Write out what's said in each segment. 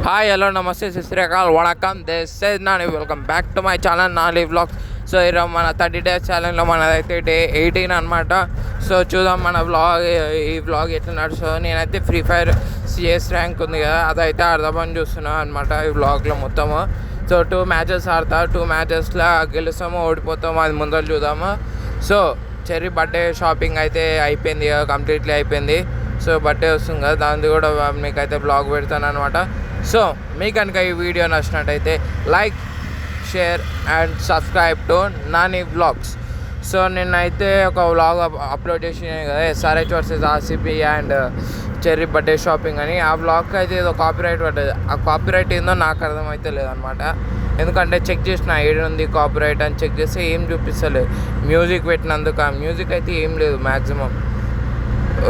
Hi hello నమస్తే శ్రీకాల్ వణకం this is Nani welcome back to my channel Nani vlogs. So ఈరోజు మన 30 days ఛాలెంజ్లో మనదైతే డే 18 అనమాట. సో చూద్దాం మన ఈ వ్లాగ్ ఎట్లా నడుస్తుందో. నేనైతే ఫ్రీ ఫైర్ సిఎస్ ర్యాంక్ ఉంది కదా, అదైతే అర్థమని చూస్తున్నాను అనమాట ఈ వ్లాగ్లో మొత్తము. సో 2 matches ఆడతా, 2 matchesలో గెలుస్తాము ఓడిపోతాము, అది ముందర చూద్దాము. సో చెర్రీ బర్త్డే షాపింగ్ అయితే అయిపోయింది, కంప్లీట్లీ అయిపోయింది. సో బర్త్డే వస్తుంది కదా, దాన్ని కూడా మీకైతే బ్లాగ్ పెడతాను అనమాట. సో మీకు కనుక ఈ వీడియో నచ్చినట్టయితే like, share and subscribe to Nani vlogs. So నేనైతే ఒక వ్లాగ్ అప్లోడ్ చేసిన కదా, SRH versus RCB and cherry birthday shopping అని. ఆ వ్లాగ్కి అయితే ఏదో కాపీరైట్ పడ్డది. ఆ కాపీరైట్ ఏందో నాకు అర్థమైతే లేదనమాట. ఎందుకంటే చెక్ చేసిన ఏడు ఉంది కాపీరైట్ అని చెక్ చేస్తే ఏం చూపిస్తలేదు. మ్యూజిక్ పెట్టినందుకు ఆ మ్యూజిక్ అయితే ఏం లేదు, మ్యాక్సిమం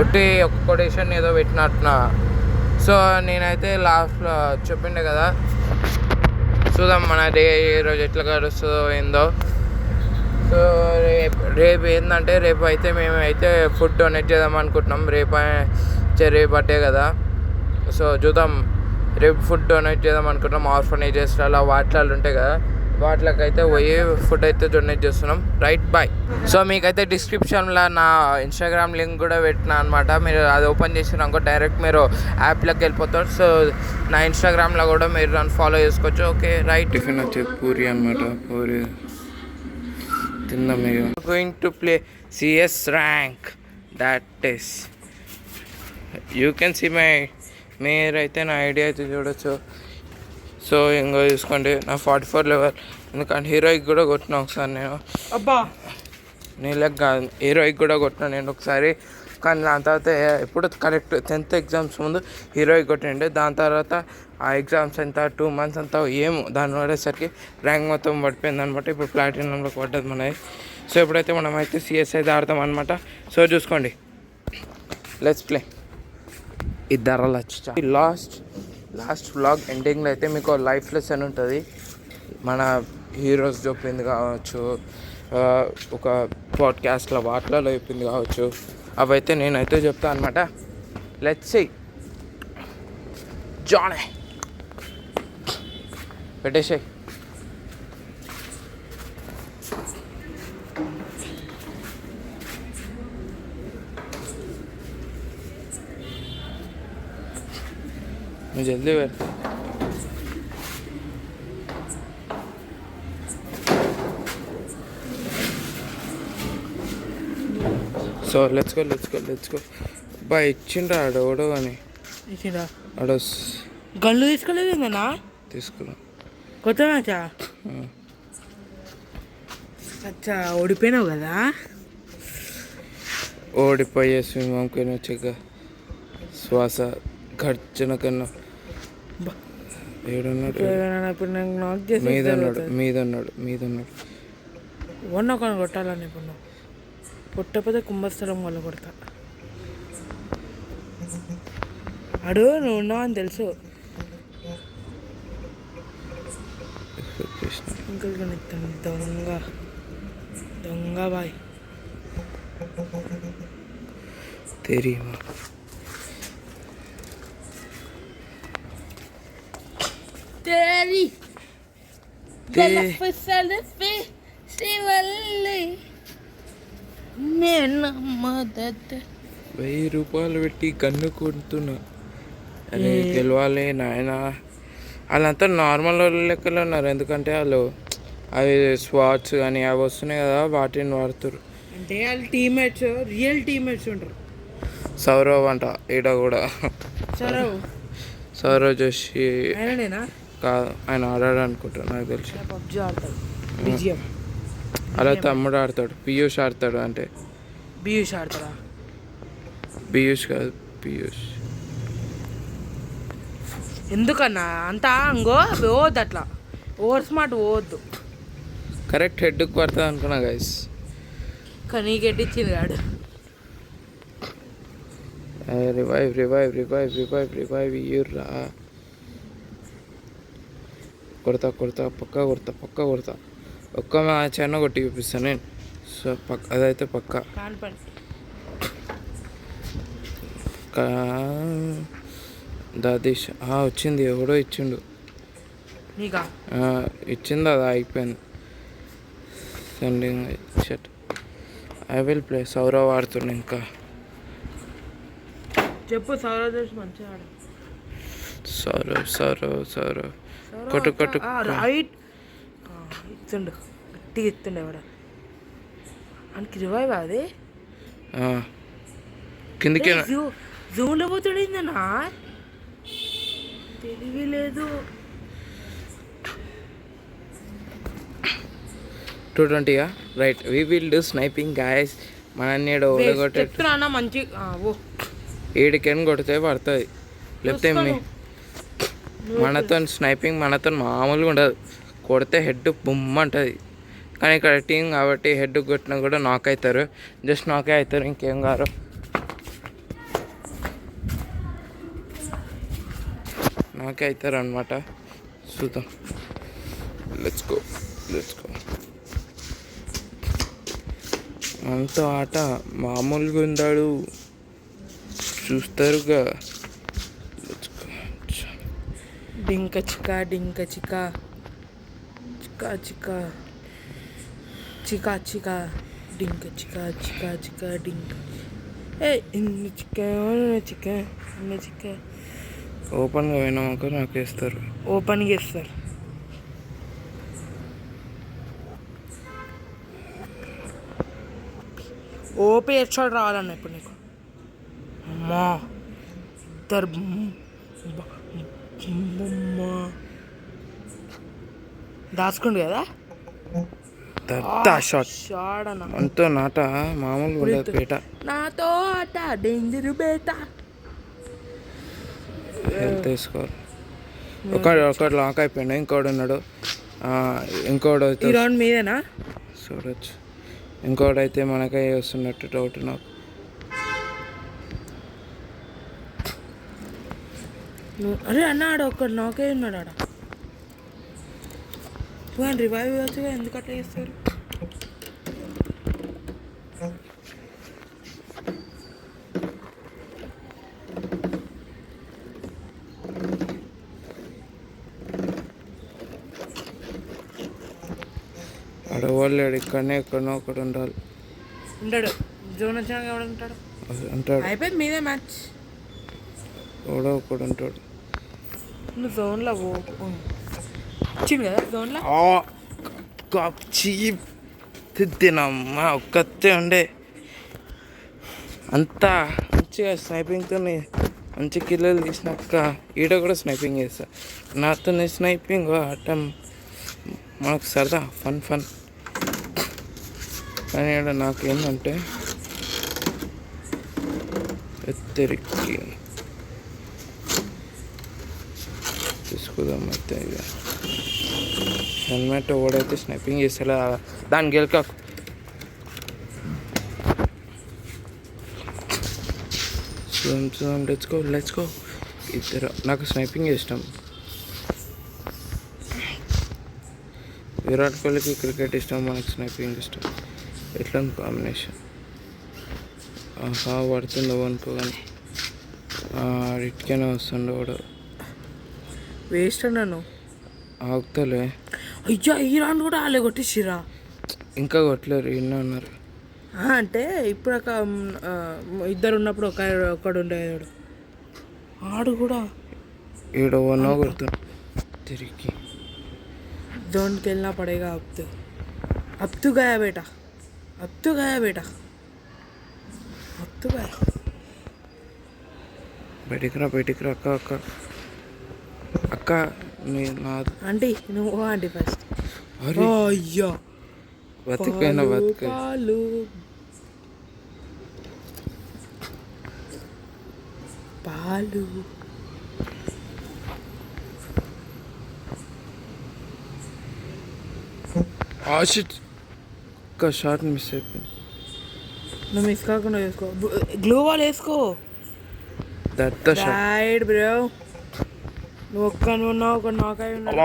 ఒకటి ఒక కొటేషన్ ఏదో పెట్టినట్టున్నా. సో నేనైతే లాస్ట్లో చెప్పిండే కదా, చూద్దాం మన డే ఈరోజు ఎట్లా గడుస్తుందో ఏందో. సో రేపు ఏంటంటే రేపు అయితే మేము అయితే ఫుడ్ డొనేట్ చేద్దాం అనుకుంటున్నాం. రేపు చెర్రీ బర్త్డే కదా, సో చూద్దాం. రేపు ఫుడ్ డొనేట్ చేద్దాం అనుకుంటున్నాం. ఆర్ఫనేజెస్ అలా వాటిలో ఉంటాయి కదా, వాటికైతే పోయి ఫుడ్ అయితే డొనేట్ చేస్తున్నాం. Right, bye. సో మీకైతే డిస్క్రిప్షన్లో నా ఇన్స్టాగ్రామ్ లింక్ కూడా పెట్టినా అనమాట. మీరు అది ఓపెన్ చేసినాక డైరెక్ట్ మీరు యాప్లోకి వెళ్ళిపోతారు. సో నా ఇన్స్టాగ్రామ్లో కూడా మీరు నన్ను ఫాలో చేసుకోవచ్చు. Okay, right. టిఫిన్ వచ్చేది పూరి అనమాట. పూరి తిందాం. మీరు going to play CS rank, that is you can see my. మీరైతే నా ఐడియా అయితే చూడొచ్చు. సో ఇంకో చూసుకోండి, నా 44 లెవెల్. ఎందుకంటే హీరోయిక్ కూడా కొట్టిన ఒకసారి నేను. అబ్బా నీళ్ళకి కాదు, హీరోయిక్ కూడా కొట్టిన నేను ఒకసారి. కానీ దాని తర్వాత ఎప్పుడు కరెక్ట్ 10th ఎగ్జామ్స్ ముందు హీరోయిక్ కొట్టిండే. దాని తర్వాత ఆ ఎగ్జామ్స్ అంతా 2 months అంతా ఏమో దాని పడేసరికి ర్యాంక్ మొత్తం పడిపోయింది అనమాట. ఇప్పుడు ప్లాటినంలోకి పడ్డది మనది. సో ఇప్పుడైతే మనం అయితే సిఎస్ అయితే ఆడతాం అనమాట. సో చూసుకోండి, లెట్స్ ప్లే. ఇద్దరు వచ్చా. లాస్ట్ వ్లాగ్ ఎండింగ్లో అయితే మీకు లైఫ్ లెసన్ ఉంటుంది. మన హీరోస్ చెప్పింది కావచ్చు, ఒక పాడ్కాస్ట్లో వాటిలలో చెప్పింది కావచ్చు, అవైతే నేనైతే చెప్తాను అనమాట. Let's see. జానే పెట్టేసాయి. జల్దీ పెడతా. So let's go. బా ఇచ్చిండ్రా ఆడోడో అని. ఆడో గల్లు తీసుకోలేదు తీసుకురా. కొత్త మ్యాచా? అచ్చా, ఓడిపోయినావు కదా. ఓడిపోయే సింహంకి వచ్చాక శ్వాస గర్జన కన్నా మీదన్నాడు. వన్ ఒక కొట్టాలని ఇప్పుడు నువ్వు పుట్టపోతే కుంభస్థలం వల్ల కొడతా. అడు నువ్వు ఉన్నావని తెలుసు. ఇంకా దొంగ బాయ్ తెరీమా. तेरी गलत फसल पे शिवल्ली నేను మదత్. 1000 రూపాయలు పెట్టి గన్ను కొడుతున్నా. అరే గెలవాలి నాయన. వాళ్ళంతా నార్మల్ లెక్కలో ఉన్నారు. ఎందుకంటే వాళ్ళు అవి స్వాట్స్ కానీ అవి వస్తున్నాయి కదా, వాటిని వాడుతారు. అంటే వాళ్ళ టీమ్మేట్స్ రియల్ టీమ్మేట్స్ ఉంటారు. సౌరవ్ అంట ఈడ కూడా. సౌరవ్ జోషి కాదు, ఆయన ఆడాడు అనుకుంటా, నాకు తెలిసి. పబ్జి ఆడతాడు, విజయం. అలా తమ్ముడు ఆడతాడు, పీయూష్ ఆడతాడు. అంటే పీయూష్ ఆడతాడా? పీయూష్ కాదు, పీయూష్. ఎందుకన్నా అంతా అంగో పోవద్దు, అట్లా ఓవర్ స్మార్ట్ పోవద్దు. కరెక్ట్ హెడ్కి పడుతుంది అనుకున్నా గైస్. కానీ నీకు ఎట్టిచ్చింది కాడు. రివైవ్ ఇయ్యుర్రా. కొడతా పక్కా కొడతా. ఒక్క మ్యాచ్ అయినా కొట్టి చూపిస్తాను నేను. సో అదైతే పక్కా. దాదీష్ వచ్చింది, ఎవడో ఇచ్చిండు. నీకా ఇచ్చింది, అది అయిపోయింది. Sending shut. I will play. Sourav ఆడుతుండే ఇంకా. చెప్పు సౌరవ్ మంచిగా ఆడు. సౌరవ్ కొట్టు రైట్ ఇస్తుండు, గట్టిగా ఇస్తుండే ఎవడ ఆయనకి రివైవ్ అది కిందికి. జూన్లో పోతాడేందన్నా, తెలివి లేదు. 220 right. We will do sniping guys. మనని ఓడగొట్టే చెప్తున్నా మంచి. ఓ 7 కెన్ కొడితే పడుతుంది, లేకపోతే మనతో స్నైపింగ్ మనతో మామూలుగా ఉండదు. కొడితే హెడ్ బొమ్మ అంటుంది. కానీ ఇక్కడ టీం కాబట్టి హెడ్ కొట్టినా కూడా నాక్ అవుతారు, జస్ట్ నాకే అవుతారు, ఇంకేం కారు. నాకే అవుతారు అనమాట. చూద్దాం. Let's go. మనతో ఆట మామూలుగా ఉందాడు, చూస్తారుగా. డింక చికా డింక చికా చికా చికా చికా చికా డింక చికా చికా చికా డింక. ఇన్ని చిక్క ఓపెన్గా పోయినాక నాకు వేస్తారు. ఓపెన్గా ఇస్తారు. ఓపీ హెడ్షాట్ రావాలన్న ఇప్పుడు నీకు. అమ్మా ఇద్దరు దాచుకుండు కదా షాట్ అన్న. అంతో నాట మామూలుగా ఉండదు పేట. నాతో ఆట డేంజర్ బేట. హెల్త్ తీసుకోవాలి. ఒకటి లాక్ అయిపోయింది, ఇంకోటి ఉన్నాడు. ఇంకోటి అయితే ఈ రౌండ్ మీదేనా చూడొచ్చు. ఇంకోటి అయితే మనకే వస్తున్నట్టు డౌట్ నాకు. అరే అన్న ఆడ ఒక్కడు నాకే ఉన్నాడు ఆడ. రివైవ్ వచ్చుగా, ఎందుకు అట్లా చేస్తారు? ఆడవాళ్ళు ఇక్కడనే ఎక్కడనో ఒకటి ఉండాలి. ఉంటాడు జోన్ వచ్చినాక ఎవడు ఉంటాడు? అంటాడు అయిపోయింది మీదే మ్యాచ్. ఎవడో ఒకడు ఉంటాడు. నువ్వు జోన్లో వచ్చింది కదా, జోన్లో తిద్దినమ్మా ఒక్కతే ఉండే. అంతా మంచిగా స్నైపింగ్తో మంచి కిల్లలు తీసినాక ఈడ కూడా స్నైపింగ్ చేస్తా. నాతో స్నైపింగ్ ఆటం మనకు సరదా, ఫన్. కానీ ఇక్కడ నాకు ఏంటంటే ఎత్తరికి తీసుకుందాం. అయితే ఇక హెల్మెట్ ఓడైతే స్నైపింగ్ చేస్తా, దాన్ని గెలకాకు. చూద్దాం. Let's go. ఇద్దరు నాకు స్నైపింగ్ ఇష్టం. విరాట్ కోహ్లీకి క్రికెట్ ఇష్టం, మనకు స్నైపింగ్ ఇష్టం. ఎట్లా కాంబినేషన్. పడుతుందో అనుకోగాని ఇటుకనే వస్తుండే వాడు. వేస్ట్ అన్నాను. ఆగుతలే. అయ్యా ఈ రౌండ్ కూడా వాళ్ళే కొట్టేసిరా. ఇంకా కొట్టలేరు, ఇన్న ఉన్నారు. అంటే ఇప్పుడు ఇద్దరు ఉన్నప్పుడు ఒకడు ఉండేవాడు. ఆడు కూడా ఈడ వన్ కొడుతుంది తిరిగి. జోన్కి వెళ్ళినా పడేగా. अब तो गया बेटा. బయటికి రా అక్క ఆంటీ నువ్వు ఆంటీ ఫస్ట్. అయ్యా బతికైనా పాలు ఒక్క షాట్ మిస్ అయిపోయింది. నువ్వు మిస్ కాకుండా వేసుకో, గ్లూ వాల్ వేసుకో. Right bro. నువ్వు ఉన్నావు, ఒక నాకై ఉన్నావు.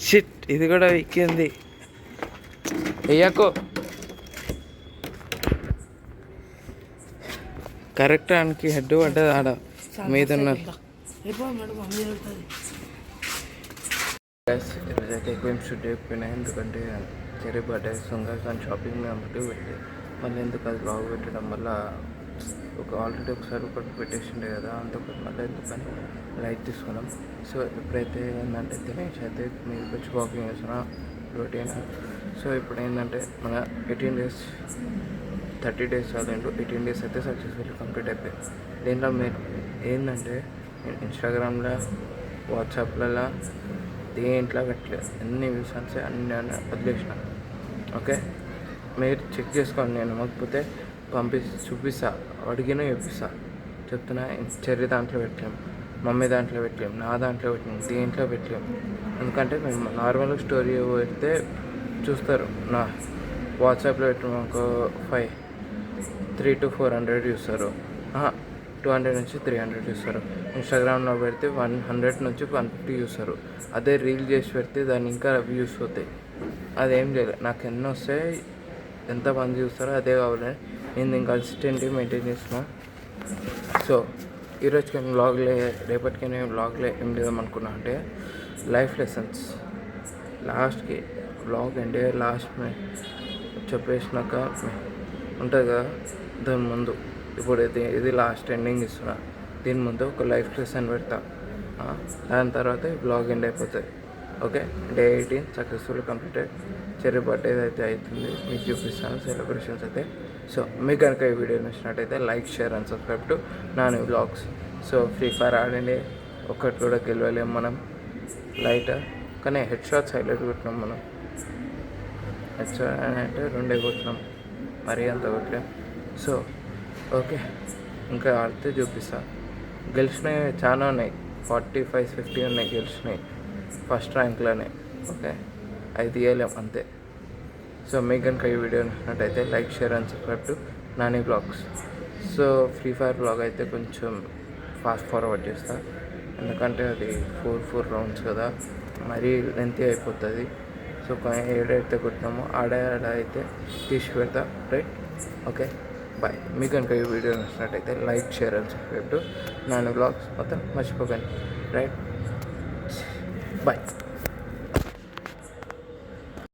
షిట్, ఇది కూడా ఎక్కింది. వెయ్యకు. కరెక్ట్ ఆయనకి హెడ్ పడ్డది ఆడ మీద ఉన్నారు. ఈరోజైతే ఎక్కువ షూట్ అయిపోయినాయి, ఎందుకంటే చెరీ బర్త్డే సుంగా కానీ షాపింగ్ కాబట్టి పెట్టి మళ్ళీ ఎందుకు అది బ్లాగ్ పెట్టడం వల్ల ఆల్రెడీ ఒకసారి ఒకటి పెట్టేసిండే కదా, అంతొకటి మళ్ళీ ఎందుకని లైట్ తీసుకున్నాం. సో ఇప్పుడైతే ఏంటంటే తినేసి అయితే మీరు వచ్చి వాకింగ్ చేసిన రొటీన్. సో ఇప్పుడు ఏంటంటే మన 18 days 30 days చాలండి, 18 days అయితే సక్సెస్ఫుల్లీ కంప్లీట్ అయిపోయింది. దీంట్లో మీరు ఏంటంటే ఇన్స్టాగ్రామ్లో వాట్సాప్లలో దేంట్లో పెట్టలేదు, ఎన్ని వ్యూస్ అంటే అన్ని వదిలేసిన. ఓకే, మీరు చెక్ చేసుకోండి. నేను నమ్మకపోతే చూపిస్తా, అడిగిన చూపిస్తా. చెప్తున్నా, చెర్రీ దాంట్లో పెట్టలేము, మమ్మీ దాంట్లో పెట్టలేము, నా దాంట్లో పెట్టలేము, దేంట్లో పెట్టలేము. ఎందుకంటే మేము నార్మల్గా స్టోరీ పెడితే చూస్తారు. నా వాట్సాప్లో పెట్టిన ఒక 300 to 400 చూస్తారు, 200 నుంచి 300 చూస్తారు. ఇన్స్టాగ్రామ్లో పెడితే 100 నుంచి 150 చూస్తారు. అదే రీల్ చేసి పెడితే దాన్ని ఇంకా వ్యూస్ అవుతాయి. అదేం లేదు, నాకు ఎన్ని వస్తాయి, ఎంతమంది చూస్తారో అదే కావాలని నేను ఇంకా కన్సిస్టెంట్గా మెయింటైన్ చేసిన. సో ఈరోజుకి నేను వ్లాగ్లే, రేపటికి నేను వ్లాగ్లే ఏం లేదనుకున్నా అంటే లైఫ్ లెసన్స్. లాస్ట్కి వ్లాగ్ అంటే లాస్ట్ చెప్పేసినాక ఉంటుంది కదా, దాని ముందు ఇప్పుడు ఇది లాస్ట్ ఎండింగ్ ఇస్తున్నా, దీని ముందు ఒక లైఫ్ లెసన్ పెడతా. దాని తర్వాత ఈ బ్లాగ్ ఎండ్ అయిపోతుంది. Okay, day 18 successful completed. Cherry birthday అయితే అవుతుంది, మీకు చూపిస్తాను సెలబ్రేషన్స్ అయితే. సో మీకు కనుక ఈ వీడియో నచ్చినట్టయితే like, share and subscribe to Nani vlogs. So free fire ఆడండి, ఒక్కటి కూడా గెలవలేము మనం. లైట్ కానీ హెడ్ షాట్స్ హైలైట్ కొట్టినాం మనం. హెడ్ షాట్ అంటే 2 కొట్టినాం, మరీ అంత కొట్టలేం. సో ఓకే, ఇంకా ఆడితే చూపిస్తా. గెలిచినవి చాలా ఉన్నాయి, 45-50 ఉన్నాయి గెలిచినాయి ఫస్ట్ ర్యాంక్లోనే. ఓకే, అది తీయలేం అంతే. సో మీకు కనుక ఈ వీడియో నచ్చినట్టయితే like, share and subscribe to Nani vlogs. So free fire vlog అయితే కొంచెం ఫాస్ట్ ఫార్వర్డ్ చేస్తా, ఎందుకంటే అది 4 rounds కదా, మరీ లెంతీ అయిపోతుంది. సో ఏడైతే కొట్టినామో ఆడ అయితే తీసి పెడతా, రైట్? Okay, bye. మీకు కనుక ఈ వీడియో నచ్చినట్టయితే like, share and subscribe to Nani vlogs మొత్తం మర్చిపోకండి, రైట్? బాయ్.